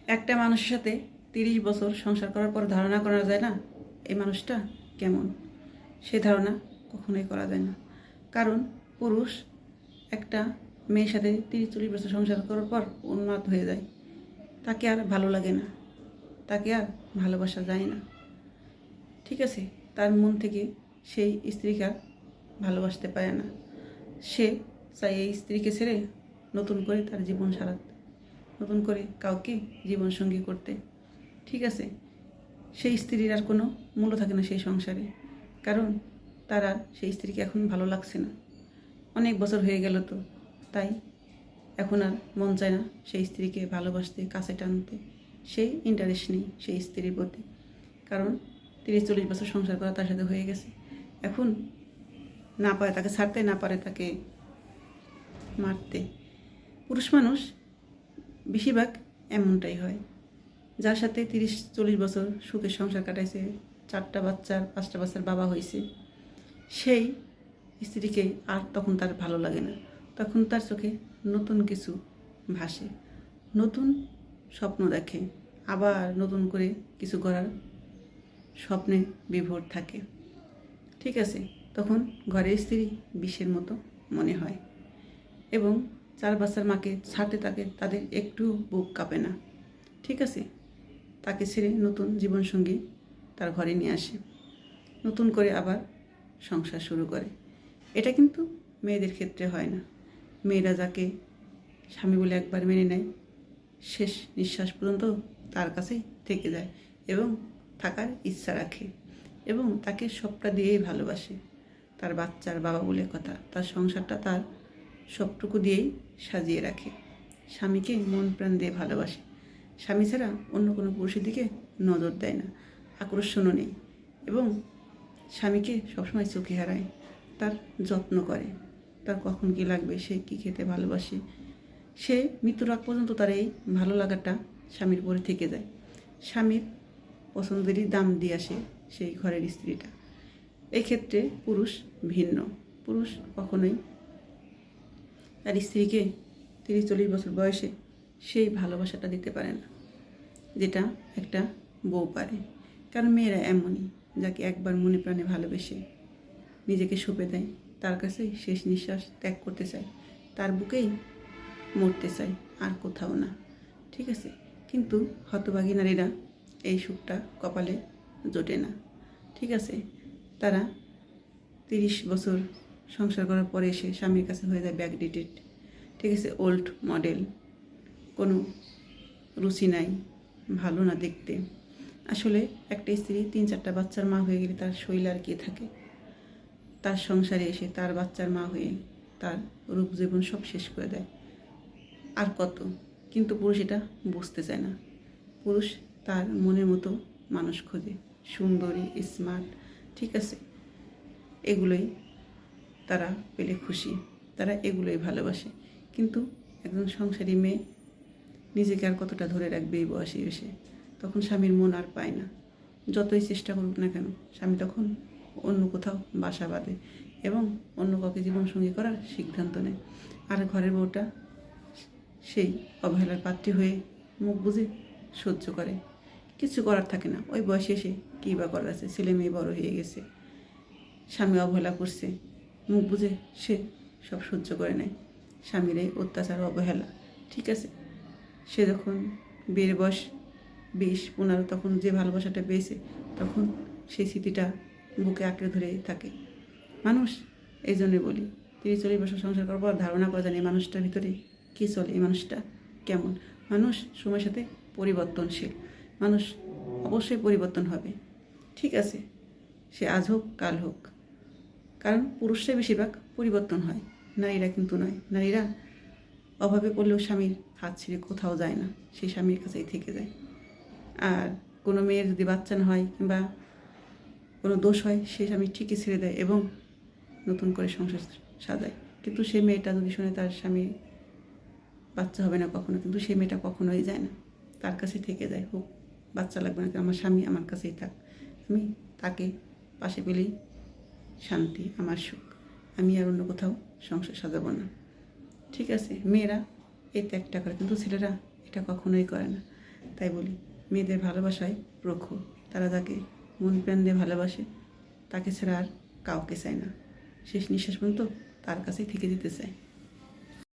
একটা মানুষের সাথে 30 বছর সংসার করার পর ধারণা করা যায় না এই মানুষটা কেমন। সে ধারণা কখনোই করা যায় না। কারণ পুরুষ একটা মেয়ের সাথে 30-40 বছর সংসার করার পর উন্মাদ হয়ে যায়। তাকে আর ভালো লাগে না, তাকে আর ভালোবাসা যায় না। ঠিক আছে, তার মন থেকে সেই স্ত্রীকে আর ভালোবাসতে পারে না। সে চাই এই স্ত্রীকে ছেড়ে নতুন করে তার জীবন সারাতে, নতুন করে কাউকে জীবনসঙ্গী করতে। ঠিক আছে, সেই স্ত্রীর আর কোনো মূল্য থাকে না সেই সংসারে, কারণ তার আর সেই স্ত্রীকে এখন ভালো লাগছে না। অনেক বছর হয়ে গেল তো, তাই এখন আর মন চায় না সেই স্ত্রীকে ভালোবাসতে, কাছে টানতে। সেই ইন্টারেস্ট নেই সেই স্ত্রীর প্রতি, কারণ 30-40 বছর সংসার করা তার সাথে হয়ে গেছে। এখন না পারে তাকে ছাড়তে, না পারে তাকে মারতে। পুরুষ মানুষ বেশিরভাগ এমনটাই হয়, যার সাথে 30-40 বছর সুখের সংসার কাটাইছে, 4টা বাচ্চার 5টা বাচ্চার বাবা হয়েছে, সেই স্ত্রীকে আর তখন তার ভালো লাগে না। তখন তার চোখে নতুন কিছু ভাসে, নতুন স্বপ্ন দেখে, আবার নতুন করে কিছু করার স্বপ্নে বিভোর থাকে। ঠিক আছে, তখন ঘরের স্ত্রী বিষের মতো মনে হয় এবং 4 বাচ্চার মাকে ছাড়তে তাদের একটু বুক কাঁপে না। ঠিক আছে, তাকে ছেড়ে নতুন জীবনসঙ্গী তার ঘরে নিয়ে আসে, নতুন করে আবার সংসার শুরু করে। এটা কিন্তু মেয়েদের ক্ষেত্রে হয় না। মেয়েরা যাকে স্বামী বলে একবার মেনে নেয়, শেষ নিঃশ্বাস পর্যন্ত তার কাছেই থেকে যায় এবং থাকার ইচ্ছা রাখে এবং তাকে সবটা দিয়েই ভালোবাসে। তার বাচ্চার বাবা বলে কথা, তার সংসারটা তার সবটুকু দিয়েই সাজিয়ে রাখে। স্বামীকে মন প্রাণ দিয়ে ভালোবাসে। স্বামী ছাড়া অন্য কোনো পুরুষের দিকে নজর দেয় না, আকর্ষণও নেই এবং স্বামীকে সবসময় চোখে হারায়। তার যত্ন করে, তার কখন কী লাগবে, সে কী খেতে ভালোবাসে, সে মৃত্যুর আগ পর্যন্ত তার এই ভালো লাগাটা স্বামীর পরে থেকে যায়। স্বামীর পছন্দেরই দাম দিয়ে আসে সেই ঘরের স্ত্রীটা। এই ক্ষেত্রে পুরুষ ভিন্ন। পুরুষ কখনোই তার স্ত্রীকে 30-40 বছর বয়সে সেই ভালোবাসাটা দিতে পারে না, যেটা একটা বউ পারে। কারণ মেয়েরা এমনই, যাকে একবার মনে প্রাণে ভালোবেসে নিজেকে সঁপে দেয়, তার কাছেই শেষ নিঃশ্বাস ত্যাগ করতে চায়, তার বুকেই মরতে চায়, আর কোথাও না। ঠিক আছে, কিন্তু হতভাগী নারীরা এই সুখটা কপালে জোটে না। ঠিক আছে, তারা 30 বছর সংসার করার পরে এসে স্বামীর কাছে হয়ে যায় ব্যাকডেটেড। ঠিক আছে, ওল্ড মডেল, কোনো রুচি নাই, ভালো না দেখতে। আসলে একটা স্ত্রী 3-4টা বাচ্চার মা হয়ে গেলে তার শরীর আর কে থাকে? তার সংসারে এসে তার বাচ্চার মা হয়ে তার রূপ জীবন সব শেষ করে দেয়। আর কত? কিন্তু পুরুষ এটা বুঝতে চায় না। পুরুষ তার মনের মতো মানুষ খোঁজে, সুন্দরী, স্মার্ট। ঠিক আছে, এগুলোই তারা পেলে খুশি, তারা এগুলোই ভালোবাসে। কিন্তু একজন সংসারী মেয়ে নিজেকে আর কতটা ধরে রাখবে এই বয়সে এসে? তখন স্বামীর মন আর পায় না। যতই চেষ্টা করুক না কেন, স্বামী তখন অন্য কোথাও বাসা বাঁধে এবং অন্য কাউকে জীবনসঙ্গী করার সিদ্ধান্ত নেয়। আর ঘরের বউটা সেই অবহেলার পাত্রী হয়ে মুখ বুজে সহ্য করে। কিছু করার থাকে না, ওই বয়সে এসে কী বা করার আছে? ছেলে মেয়ে বড় হয়ে গেছে, স্বামী অবহেলা করছে, মুখ বুঝে সে সব সহ্য করে নেয় স্বামীর এই অত্যাচার অবহেলা। ঠিক আছে, সে যখন বিয়ের বয়স 20-15, তখন যে ভালোবাসাটা পেয়েছে, তখন সেই স্মৃতিটা বুকে আঁকড়ে ধরে থাকে মানুষ। এই জন্যে বলি, 30-40 বছর সংসার করার পর ধারণা করা যায় এই মানুষটার ভিতরে কী চলে, এই মানুষটা কেমন। মানুষ সময়ের সাথে পরিবর্তনশীল, মানুষ অবশ্যই পরিবর্তন হবে। ঠিক আছে, সে আজ হোক কাল হোক, কারণ পুরুষরাই বেশিরভাগ পরিবর্তন হয়, নারীরা কিন্তু নয়। নারীরা অভাবে পড়লেও স্বামীর হাত ছেড়ে কোথাও যায় না, সেই স্বামীর কাছেই থেকে যায়। আর কোনো মেয়ের যদি বাচ্চা না হয় কিংবা কোনো দোষ হয়, সেই স্বামী ঠিকই ছেড়ে দেয় এবং নতুন করে সংসার সাজায়। কিন্তু সেই মেয়েটা যদি শুনে তার স্বামী বাচ্চা হবে না কখনো, কিন্তু সেই মেয়েটা কখনোই যায় না, তার কাছে থেকে যায়। হোক বাচ্চা লাগবে না, আমার স্বামী আমার কাছেই থাক, আমি তাকে পাশে পেলেই শান্তি, আমার সুখ, আমি আর অন্য কোথাও সংসার সাজাবো না। ঠিক আছে, মেয়েরা এই ত্যাগটা করে, কিন্তু ছেলেরা এটা কখনোই করে না। তাই বলি মেয়েদের ভালোবাসায় প্রখর, তারা যাকে মন প্রাণ দিয়ে ভালোবাসে তাকে ছাড়া আর কাউকে চায় না, শেষ নিঃশ্বাস পর্যন্ত তার কাছেই থেকে যেতে চায়।